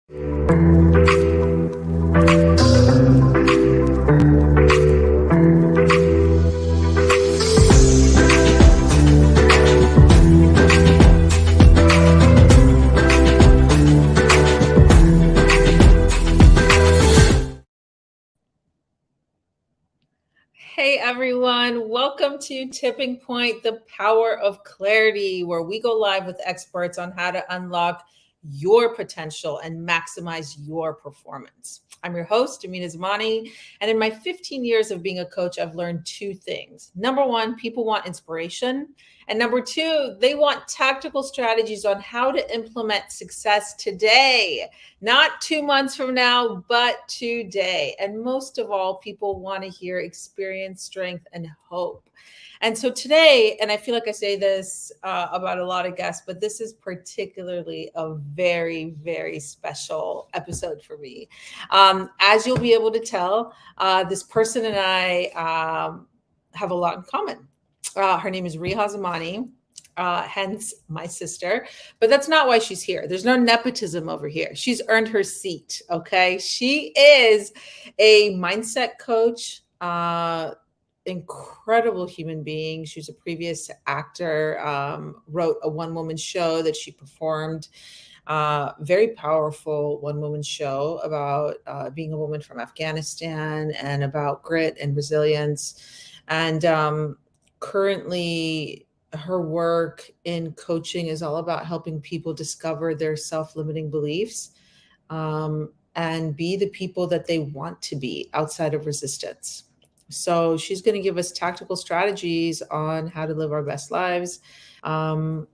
Hey everyone, welcome to Tipping Point, the power of clarity, where we go live with experts on how to unlock your potential and maximize your performance. I'm your host, Reha Zamani, and in my 15 years of being a coach, I've learned two things. Number one, people want inspiration. And number two, they want tactical strategies on how to implement success today, not 2 months from now, but today. And most of all, people want to hear experience, strength, and hope. And so today, and I feel like I say this about a lot of guests, but this is particularly a very, very special episode for me. As you'll be able to tell, this person and I have a lot in common. Her name is Reha Zamani, hence my sister. But that's not why she's here. There's no nepotism over here. She's earned her seat, okay? She is a mindset coach, incredible human being. She's a previous actor, wrote a one-woman show that she performed, very powerful one-woman show about being a woman from Afghanistan and about grit and resilience. And currently, her work in coaching is all about helping people discover their self-limiting beliefs and be the people that they want to be outside of resistance. So she's going to give us tactical strategies on how to live our best lives. And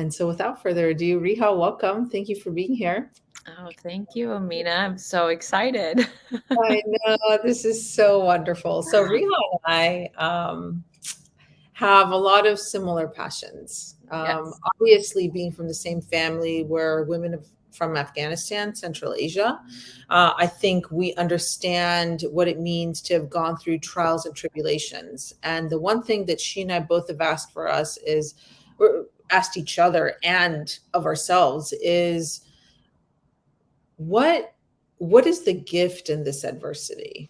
so without further ado, Reha, welcome. Thank you for being here. Oh, thank you, Amina. I'm so excited. I know, this is so wonderful. So Reha and I have a lot of similar passions. Yes. Obviously, being from the same family, where women from Afghanistan, Central Asia, I think we understand what it means to have gone through trials and tribulations. And the one thing that she and I both have asked for us is, or asked each other and of ourselves, is what is the gift in this adversity?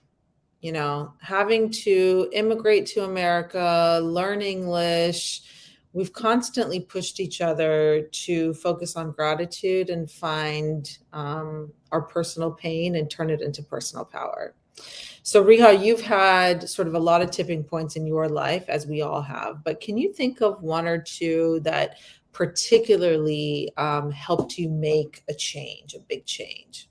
You know, having to immigrate to America, learn English, we've constantly pushed each other to focus on gratitude and find our personal pain and turn it into personal power. So, Reha, you've had sort of a lot of tipping points in your life, as we all have, but can you think of one or two that particularly helped you make a change, a big change?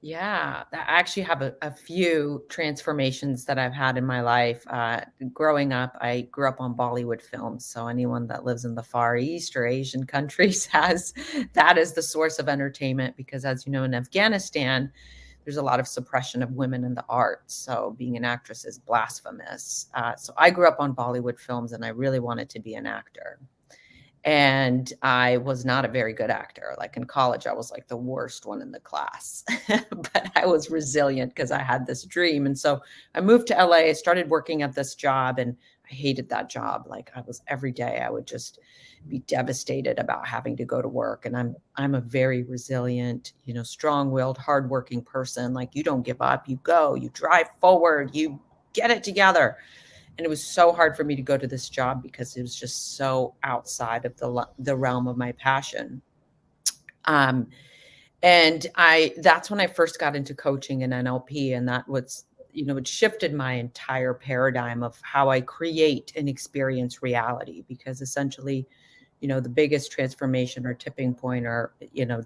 Yeah, I actually have a few transformations that I've had in my life. Growing up, I grew up on Bollywood films. So anyone that lives in the Far East or Asian countries has that as the source of entertainment because, as you know, in Afghanistan, there's a lot of suppression of women in the arts. So being an actress is blasphemous. So I grew up on Bollywood films and I really wanted to be an actor. And I was not a very good actor. Like in college, I was like the worst one in the class, but I was resilient because I had this dream. And so I moved to LA, I started working at this job and I hated that job. Like I was every day, I would just be devastated about having to go to work. And I'm a very resilient, strong-willed, hardworking person. Like you don't give up, you go, you drive forward, you get it together. And it was so hard for me to go to this job because it was just so outside of the realm of my passion. And that's when I first got into coaching and NLP. And that was, it shifted my entire paradigm of how I create and experience reality, because essentially, the biggest transformation or tipping point or,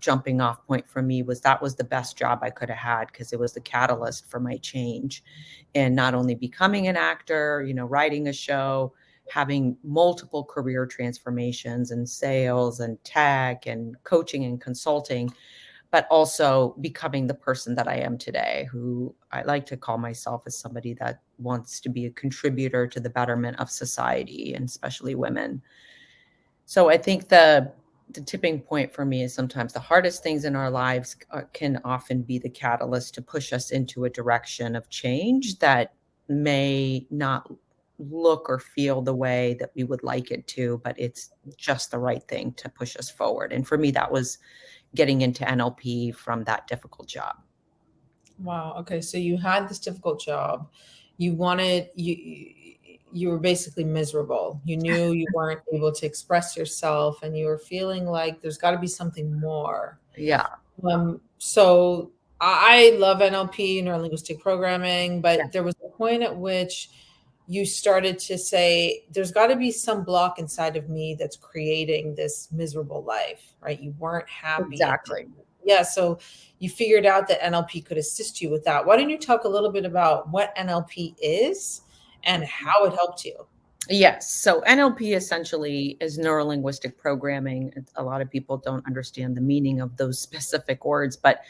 jumping off point for me was that was the best job I could have had because it was the catalyst for my change. And not only becoming an actor, writing a show, having multiple career transformations in sales and tech and coaching and consulting, but also becoming the person that I am today, who I like to call myself as somebody that wants to be a contributor to the betterment of society and especially women. So I think the tipping point for me is sometimes the hardest things in our lives can often be the catalyst to push us into a direction of change that may not look or feel the way that we would like it to, but it's just the right thing to push us forward. And for me, that was getting into NLP from that difficult job. Wow. Okay. So you had this difficult job. You wanted you were basically miserable. You knew you weren't able to express yourself and you were feeling like there's got to be something more. Yeah. So I love NLP, neuro-linguistic programming, Yeah. but there was a point at which you started to say, there's got to be some block inside of me that's creating this miserable life, right? You weren't happy. Exactly. Yeah. So you figured out that NLP could assist you with that. Why don't you talk a little bit about what NLP is and how it helped you? Yes. So NLP essentially is neuro linguistic programming. A lot of people don't understand the meaning of those specific words, but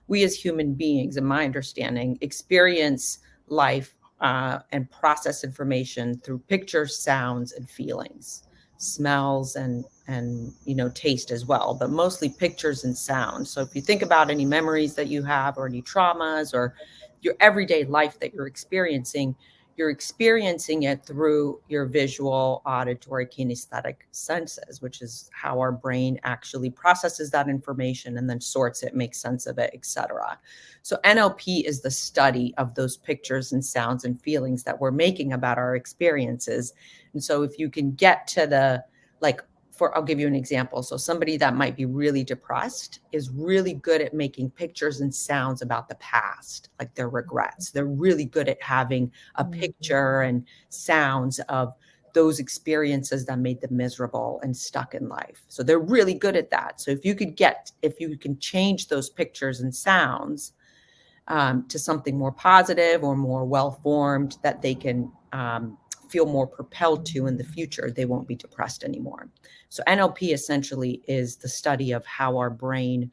we as human beings, in my understanding, experience life and process information through pictures, sounds, and feelings, smells, and taste as well, but mostly pictures and sounds. So if you think about any memories that you have, or any traumas, or your everyday life that you're experiencing it through your visual, auditory, kinesthetic senses, which is how our brain actually processes that information and then sorts it, makes sense of it, etc. So NLP is the study of those pictures and sounds and feelings that we're making about our experiences. And so if you can get to the, like, I'll give you an example. So somebody that might be really depressed is really good at making pictures and sounds about the past, like their regrets. They're really good at having a picture and sounds of those experiences that made them miserable and stuck in life. So they're really good at that. So if you can change those pictures and sounds to something more positive or more well-formed that they can feel more propelled to in the future, they won't be depressed anymore. So NLP essentially is the study of how our brain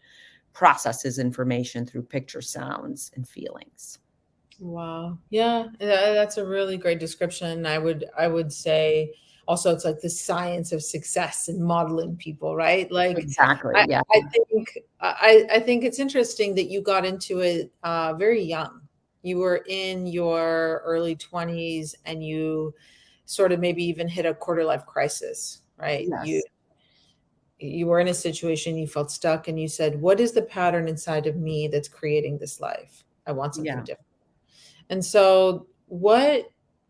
processes information through picture, sounds, and feelings. Wow. Yeah, that's a really great description. I would say also it's like the science of success and modeling people, right? Like Exactly. I Yeah. I think it's interesting that you got into it very young. You were in your early 20s and you sort of maybe even hit a quarter life crisis, right? You Yes. you were in a situation, you felt stuck and you said, "What is the pattern inside of me that's creating this life? I want something Yeah. different." And so,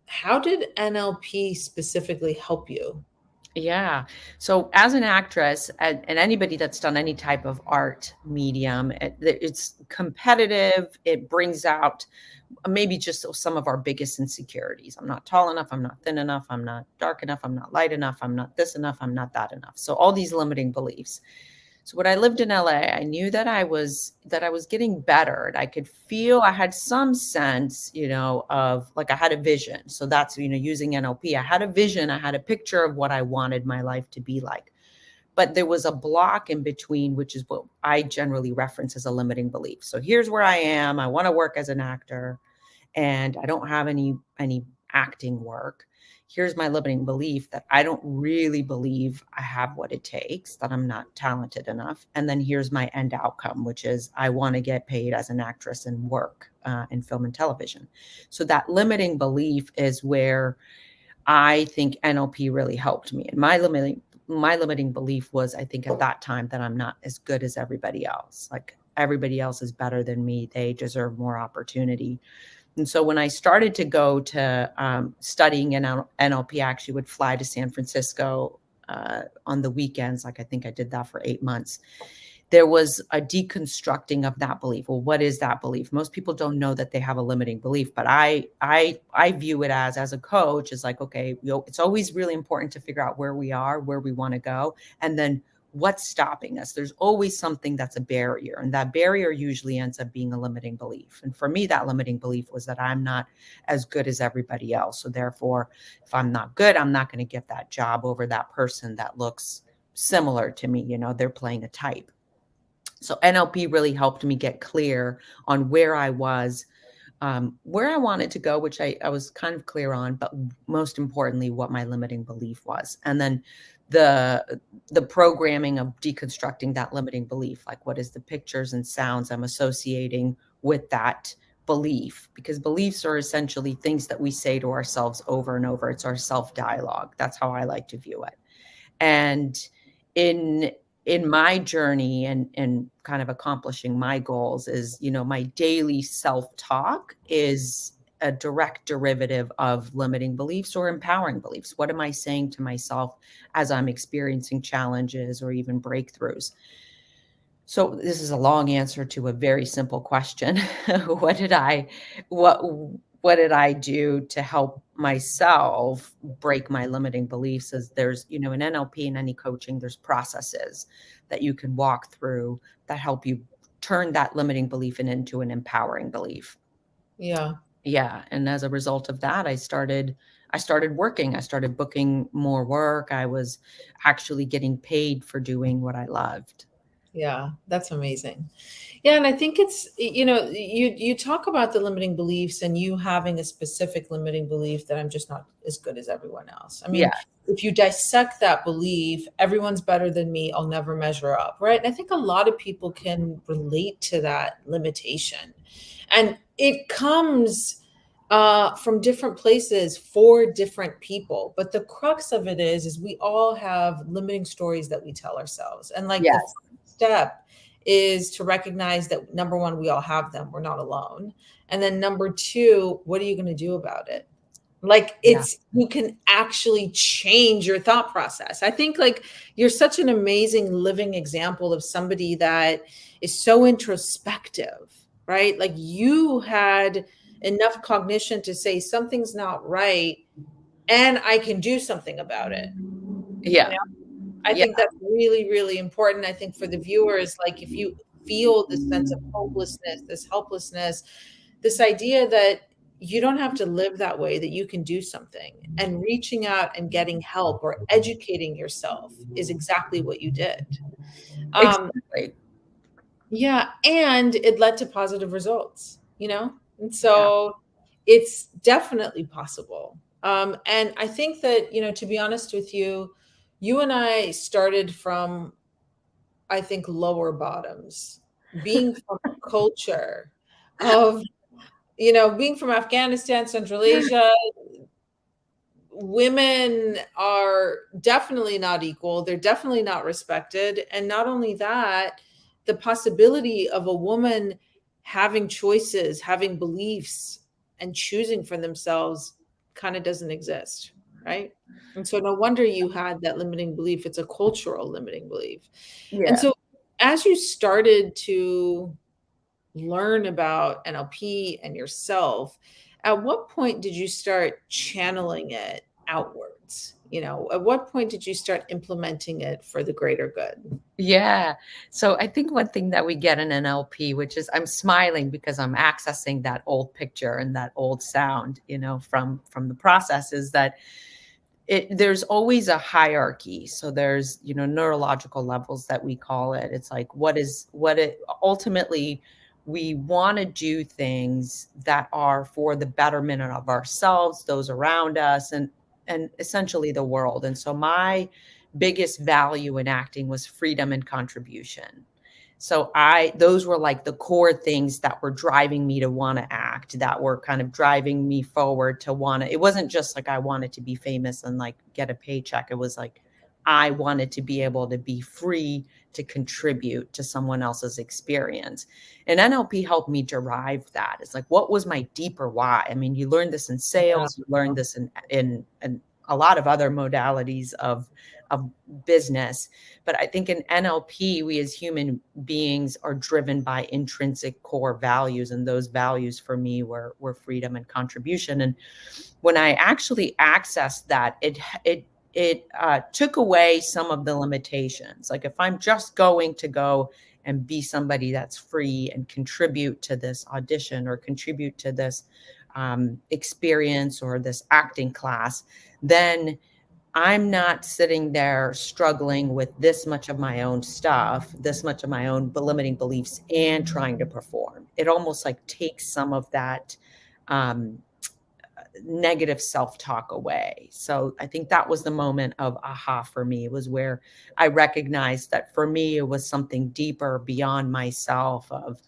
how did NLP specifically help you? Yeah. So as an actress, and anybody that's done any type of art medium, it's competitive. It brings out maybe just some of our biggest insecurities. I'm not tall enough. I'm not thin enough. I'm not dark enough. I'm not light enough. I'm not this enough. I'm not that enough. So all these limiting beliefs. So when I lived in LA, I knew that I was getting better. And I could feel, I had some sense, of, like, I had a vision. So that's, using NLP. I had a vision, I had a picture of what I wanted my life to be like. But there was a block in between, which is what I generally reference as a limiting belief. So here's where I am. I want to work as an actor and I don't have any acting work. Here's my limiting belief that I don't really believe I have what it takes, that I'm not talented enough. And then here's my end outcome, which is I want to get paid as an actress and work in film and television. So that limiting belief is where I think NLP really helped me. And my limiting belief was, I think at that time, that I'm not as good as everybody else. Like, everybody else is better than me. They deserve more opportunity. And so when I started to go to studying in NLP, I actually would fly to San Francisco on the weekends. Like, I think I did that for 8 months. There was a deconstructing of that belief. Well, what is that belief? Most people don't know that they have a limiting belief, but I view it as a coach, is like, okay, it's always really important to figure out where we are, where we want to go, and then what's stopping us. There's always something that's a barrier, and that barrier usually ends up being a limiting belief. And for me, that limiting belief was that I'm not as good as everybody else. So therefore, if I'm not good, I'm not going to get that job over that person that looks similar to me. They're playing a type. So NLP really helped me get clear on where I was, where I wanted to go, which I was kind of clear on, but most importantly, what my limiting belief was. And then the programming of deconstructing that limiting belief, like, what is the pictures and sounds I'm associating with that belief? Because beliefs are essentially things that we say to ourselves over and over. It's our self dialogue. That's how I like to view it. And in in my journey and kind of accomplishing my goals is, my daily self-talk is a direct derivative of limiting beliefs or empowering beliefs. What am I saying to myself as I'm experiencing challenges or even breakthroughs? So this is a long answer to a very simple question. what did I what what did I do to help myself break my limiting beliefs? As there's, in NLP and any coaching, there's processes that you can walk through that help you turn that limiting belief into an empowering belief. Yeah. Yeah, and as a result of that, I started working. I started booking more work. I was actually getting paid for doing what I loved. Yeah, that's amazing. Yeah, and I think it's, you talk about the limiting beliefs and you having a specific limiting belief that I'm just not as good as everyone else. I Yeah. mean, if you dissect that belief, everyone's better than me, I'll never measure up, right? And I think a lot of people can relate to that limitation. And it comes from different places for different people. But the crux of it is we all have limiting stories that we tell ourselves. And like the Yes. first step is to recognize that number one, we all have them. We're not alone. And then number two, what are you going to do about it? Like Yeah. you can actually change your thought process. I think like you're such an amazing living example of somebody that is so introspective, right? Like you had enough cognition to say something's not right and I can do something about it. You Yeah. know, I Yeah. think that's really, really important. I think for the viewers, like if you feel this sense of hopelessness, this helplessness, this idea that you don't have to live that way, that you can do something, and reaching out and getting help or educating yourself is exactly what you did. Um, Exactly. yeah, and it led to positive results, and Yeah. so it's definitely possible. And I think that, to be honest with you, you and I started from, I think, lower bottoms, being from a culture of, being from Afghanistan, Central Asia. Women are definitely not equal. They're definitely not respected. And not only that, the possibility of a woman having choices, having beliefs, and choosing for themselves kind of doesn't exist, right? And so no wonder you had that limiting belief. It's a cultural limiting belief. And Yeah. so as you started to learn about NLP and yourself, at what point did you start channeling it outwards? At what point did you start implementing it for the greater good? Yeah. So I think one thing that we get in NLP, which is I'm smiling because I'm accessing that old picture and that old sound, from the process, is that there's always a hierarchy. So there's, neurological levels that we call it. It's like what it ultimately we want to do things that are for the betterment of ourselves, those around us, and essentially the world. And so my biggest value in acting was freedom and contribution. So those were like the core things that were driving me to want to act, that were kind of driving me forward to want to. It wasn't just like I wanted to be famous and like get a paycheck. It was like I wanted to be able to be free to contribute to someone else's experience. And NLP helped me derive that. It's like, what was my deeper why? I mean, you learn this in Yeah. sales, you learn this in a lot of other modalities of business. But I think in NLP, we as human beings are driven by intrinsic core values. And those values for me were freedom and contribution. And when I actually accessed that, it took away some of the limitations. Like if I'm just going to go and be somebody that's free and contribute to this audition or contribute to this experience or this acting class, then I'm not sitting there struggling with this much of my own stuff, this much of my own limiting beliefs, and trying to perform. It almost like takes some of that um, negative self-talk away. So I think that was the moment of aha for me. It was where I recognized that for me, it was something deeper beyond myself of,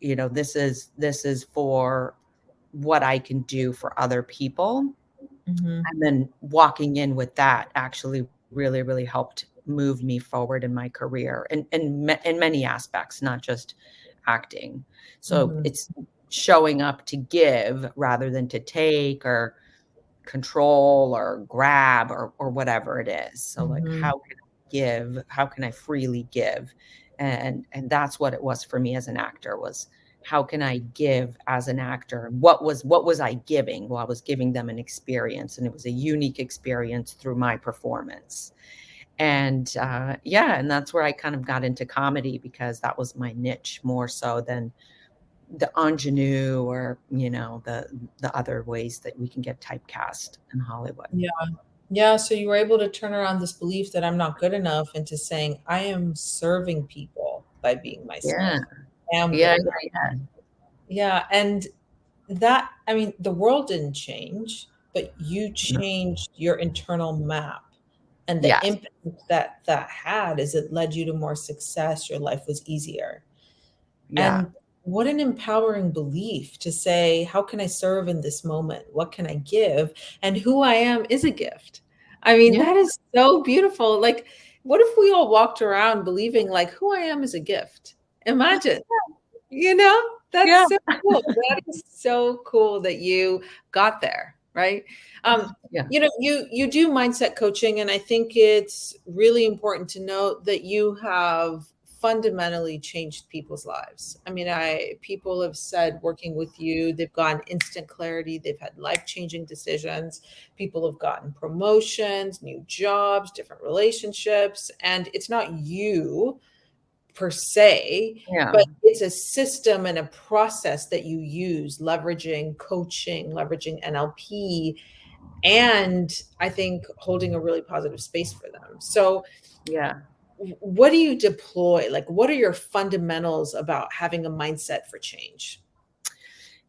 this is for what I can do for other people. Mhm. And then walking in with that actually really, really helped moved me forward in my career and in many aspects, not just acting. So Mhm. it's showing up to give rather than to take or control or grab or whatever it is. So like Mhm. how can I give? How can I freely give? And that's what it was for me as an actor was how can I give as an actor? And what was I giving? Well, I was giving them an experience, and it was a unique experience through my performance. And yeah, and that's where I kind of got into comedy because that was my niche more so than the ingenue or the other ways that we can get typecast in Hollywood. Yeah. Yeah, so you were able to turn around this belief that I'm not good enough into saying, I am serving people by being Yeah. myself. I am good Yeah, enough. yeah, yeah. Yeah, and that, I mean, the world didn't change, but you No. changed your internal map. And the Yes. impact that that had is it led you to more success. Your life was easier. Yeah. And what an empowering belief to say, how can I serve in this moment? What can I give? And who I am is a gift. I mean, Yeah. that is so beautiful. Like, what if we all walked around believing like who I am is a gift? Imagine. You know, Yeah. that's so cool. That is so cool that you got there, right? Yeah. You do mindset coaching, and I think it's really important to note that you have fundamentally changed people's lives. I mean, I people have said working with you, they've gotten instant clarity, they've had life-changing decisions, people have gotten promotions, new jobs, different relationships, and it's not you per se, Yeah. but it's a system and a process that you use, leveraging coaching, leveraging NLP, and I think holding a really positive space for them. So, Yeah. what do you deploy? Like, what are your fundamentals about having a mindset for change?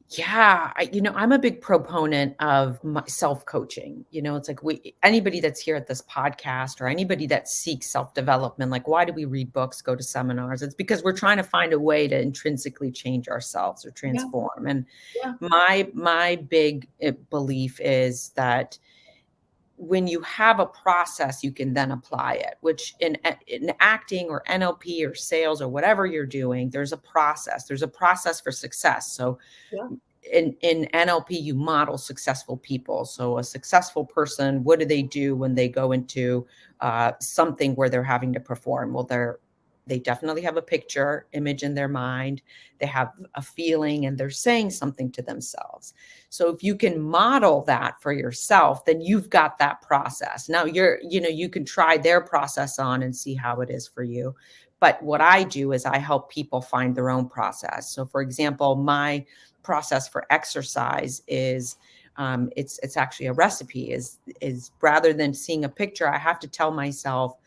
Yeah, I'm a big proponent of self-coaching. It's like anybody that's here at this podcast or anybody that seeks self-development, like why do we read books, go to seminars? It's because we're trying to find a way to intrinsically change ourselves or Yeah, transform. And yeah, my big belief is that when you have a process, you can then apply it, which in acting or NLP or sales or whatever you're doing, there's a process. There's a process for success. So yeah, in NLP, you model successful people. So a successful person, what do they do when they go into something where they're having to perform? Well, they definitely have a picture image in their mind. They have a feeling and they're saying something to themselves. So if you can model that for yourself, then you've got that process. Now you can try their process on and see how it is for you. But what I do is I help people find their own process. So for example, my process for exercise is it's actually a recipe is rather than seeing a picture, I have to tell myself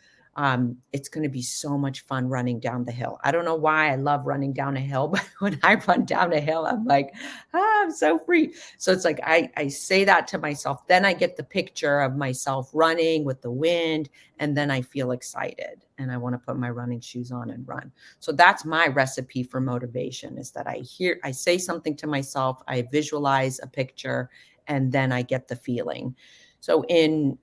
it's going to be so much fun running down the hill. I don't know why I love running down a hill, but when I run down a hill, I'm like, I'm so free. So it's like I say that to myself. Then I get the picture of myself running with the wind, and then I feel excited and I want to put my running shoes on and run. So that's my recipe for motivation is that I say something to myself, I visualize a picture, and then I get the feeling. So in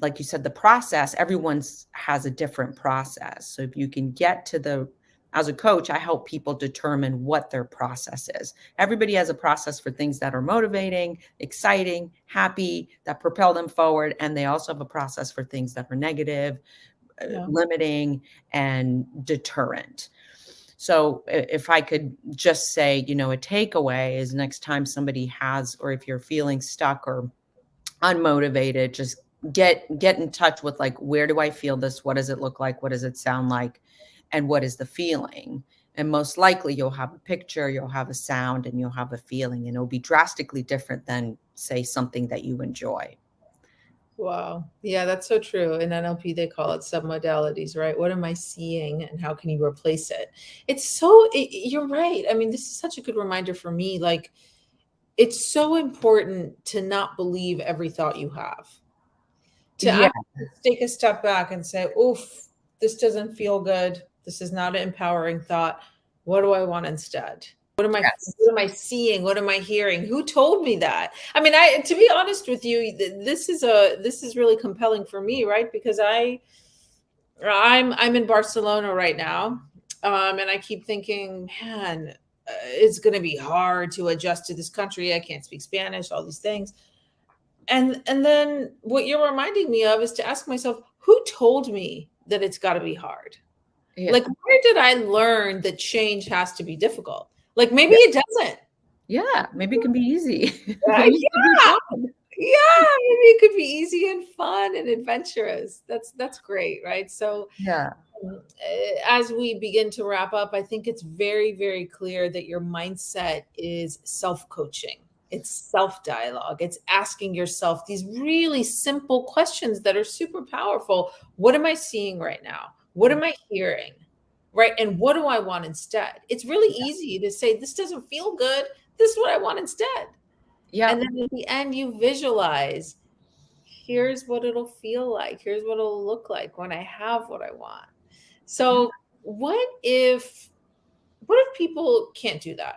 like you said, the process, everyone's has a different process. So if you can get to as a coach, I help people determine what their process is. Everybody has a process for things that are motivating, exciting, happy, that propel them forward. And they also have a process for things that are negative, yeah, limiting, and deterrent. So if I could just say, a takeaway is next time somebody has, or if you're feeling stuck or unmotivated, just get in touch with like, where do I feel this? What does it look like? What does it sound like? And what is the feeling? And most likely you'll have a picture, you'll have a sound, and you'll have a feeling, and it'll be drastically different than say something that you enjoy. wow, yeah, that's so true. In NLP, they call it submodalities, right? What am I seeing, and how can you replace it? You're right. I mean, this is such a good reminder for me. Like, it's so important to not believe every thought you have, to Yeah. actually take a step back and say, oof, this doesn't feel good. This is not an empowering thought. What do I want instead? Yes. What am I seeing? What am I hearing? Who told me that? I mean, to be honest with you, this is really compelling for me, right? Because I'm in Barcelona right now, and I keep thinking, man, it's going to be hard to adjust to this country. I can't speak Spanish, all these things. And then what you're reminding me of is to ask myself, who told me that it's got to be hard? Yeah. Like, where did I learn that change has to be difficult? Like, maybe Yeah. it doesn't. Yeah. Maybe it can be easy. Maybe it can be Yeah, fun. yeah, maybe it could be easy and fun and adventurous. That's great, right? So, Yeah. as we begin to wrap up, I think it's very, very clear that your mindset is self coaching. It's self dialogue. It's asking yourself these really simple questions that are super powerful. What am I seeing right now? What am I hearing? Right. And what do I want instead? It's really easy to say, this doesn't feel good. This is what I want instead. Yeah. And then at the end, you visualize, here's what it'll feel like. Here's what it'll look like when I have what I want. Yeah. So what if people can't do that?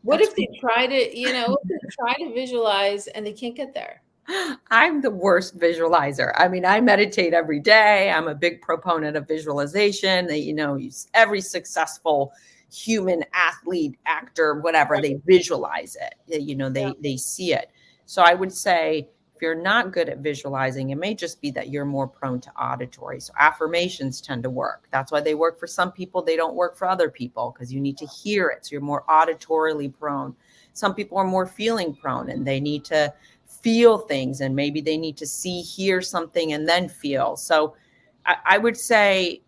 What That's if they try to, if they try to visualize and they can't get there? I'm the worst visualizer. I mean, I meditate every day. I'm a big proponent of visualization. Every successful human athlete, actor, whatever, Right. they visualize it. Yeah. They see it. So I would say if you're not good at visualizing, it may just be that you're more prone to auditory. So affirmations tend to work. That's why they work for some people. They don't work for other people because you need to hear it. So you're more auditorily prone. Some people are more feeling prone and they need to feel things, and maybe they need to see, hear something and then feel. So I would say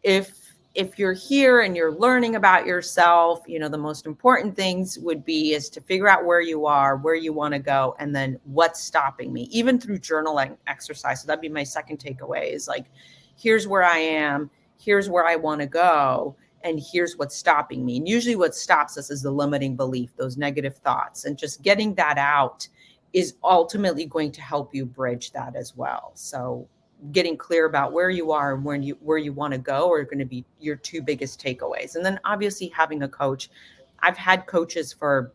if you're here and you're learning about yourself, the most important things would be is to figure out where you are, where you want to go, and then what's stopping me, even through journaling exercise. So that'd be my second takeaway, is like, here's where I am, here's where I want to go, and here's what's stopping me. And usually what stops us is the limiting belief, those negative thoughts, and just getting that out is ultimately going to help you bridge that as well. So getting clear about where you are and where you want to go are going to be your two biggest takeaways. And then obviously having a coach. I've had coaches for,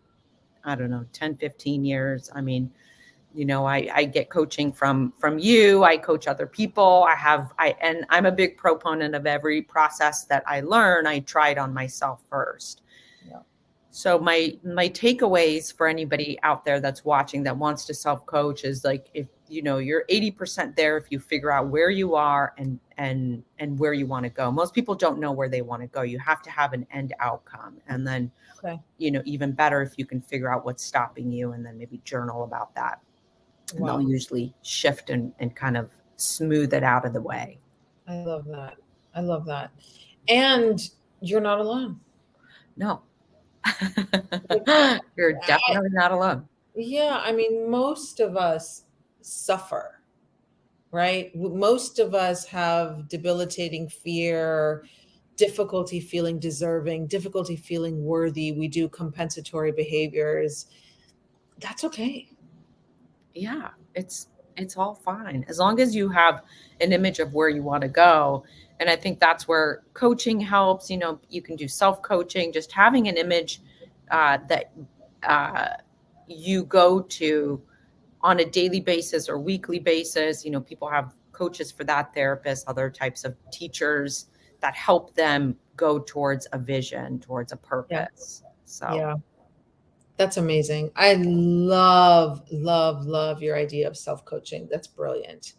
I don't know, 10, 15 years. I mean, I get coaching from you. I coach other people. And I'm a big proponent of every process that I learn, I try it on myself first. Yeah. So my takeaways for anybody out there that's watching that wants to self-coach is like, if you're 80% there, if you figure out where you are and where you want to go. Most people don't know where they want to go. You have to have an end outcome. And then, Okay. even better if you can figure out what's stopping you and then maybe journal about that. And they'll Wow. usually shift and kind of smooth it out of the way. I love that. I love that. And you're not alone. No. Like, You're I, definitely not alone. yeah, I mean, most of us suffer, right? Most of us have debilitating fear, difficulty feeling deserving, difficulty feeling worthy. We do compensatory behaviors. That's okay. Yeah, it's all fine as long as you have an image of where you want to go. And I think that's where coaching helps. You can do self-coaching, just having an image that uh, you go to on a daily basis or weekly basis. People have coaches for that, therapists, other types of teachers that help them go towards a vision, towards a Yeah. purpose. So Yeah. That's amazing. I love, love, love your idea of self coaching. That's brilliant.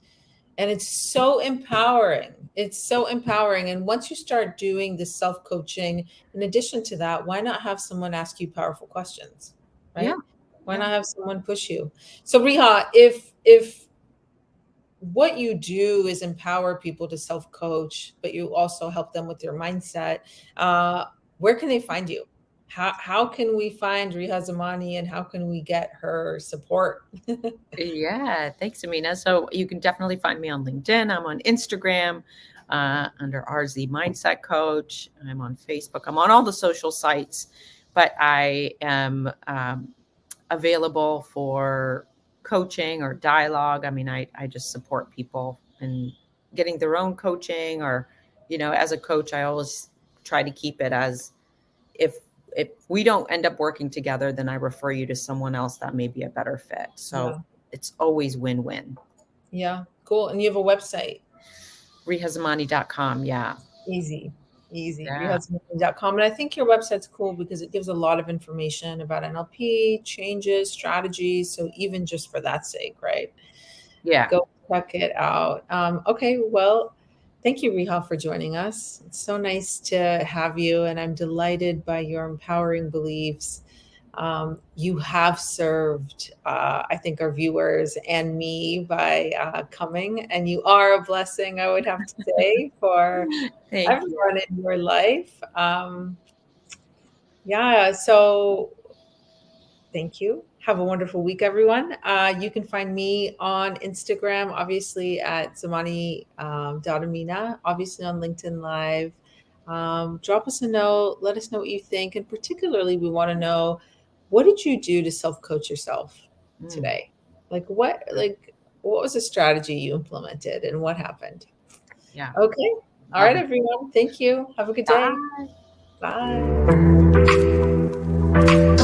And it's so empowering. It's so empowering. And once you start doing this self coaching, in addition to that, why not have someone ask you powerful questions, yeah, right? Why yeah. not have someone push you? So, Reha, if what you do is empower people to self coach, but you also help them with their mindset, uh, where can they find you? How can we find Reha Zamani and how can we get her support? Yeah, thanks, Amina. So you can definitely find me on LinkedIn. I'm on Instagram under RZ Mindset Coach. I'm on Facebook. I'm on all the social sites, but I am available for coaching or dialogue. I mean, I just support people in getting their own coaching, or, as a coach, I always try to keep it as, if if we don't end up working together, then I refer you to someone else that may be a better fit. So it's always win-win. Yeah. Cool. And you have a website? RehaZamani.com. Yeah. Easy. Yeah. RehaZamani.com. And I think your website's cool because it gives a lot of information about NLP, changes, strategies. So even just for that sake, right? Yeah. Go check it out. Okay. Well, thank you, Reha, for joining us. It's so nice to have you. And I'm delighted by your empowering beliefs. You have served, I think, our viewers and me by coming, and you are a blessing, I would have to say, for everyone in your life. Yeah, so thank you. Have a wonderful week, everyone. You can find me on Instagram, obviously at Zamani obviously on LinkedIn Live. Drop us a note. Let us know what you think. And particularly, we want to know, what did you do to self-coach yourself today? Like what was the strategy you implemented and what happened? Yeah. Okay. All right, everyone. Thank you. Have a good day. Bye. Bye.